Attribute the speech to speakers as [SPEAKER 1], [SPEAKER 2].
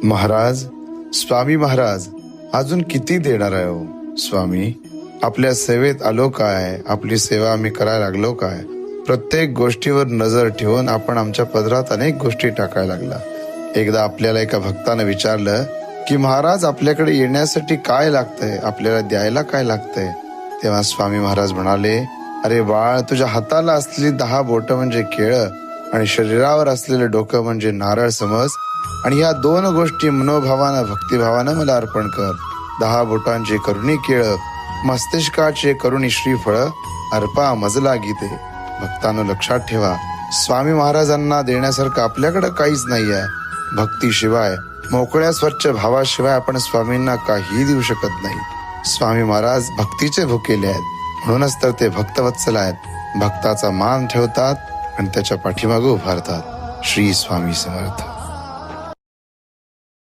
[SPEAKER 1] महाराज, स्वामी महाराज, अजून किती देणार आहे हो स्वामी? आपल्या सेवेत आलो काय? आपली सेवा आम्ही करायला लागलो काय? प्रत्येक गोष्टीवर नजर ठेवून आपण आमच्या पदरात अनेक गोष्टी टाकायला लागला. एकदा आपल्याला एका भक्तानं विचारलं की महाराज, आपल्याकडे येण्यासाठी काय लागतंय, आपल्याला द्यायला काय लागतंय? तेव्हा स्वामी महाराज म्हणाले, अरे बाळ, तुझ्या हाताला असलेली 10 बोटं म्हणजे केळं आणि शरीरावर असलेलं डोकं म्हणजे नारळ समज, आणि ह्या 2 गोष्टी मनोभावानं भक्तिभावानं मला अर्पण कर. 10 बोटांची करुणी केळं, मस्तिष्काचे करुणी श्रीफळ, अर्पा मजला गीते. भक्तांनो, लक्षात ठेवा, स्वामी महाराजांना देण्यासारखं आपल्याकडे काहीच नाही आहे. भक्तीशिवाय, मोकळ्या स्वच्छ भावाशिवाय आपण स्वामींना काही देऊ शकत नाही. स्वामी महाराज भक्तीचे भुकेले आहेत, म्हणूनच तर ते भक्तवत्सल आहेत. भक्ताचा मान ठेवतात आणि त्याच्या पाठीमागे उभारतात. श्री स्वामी समर्थ.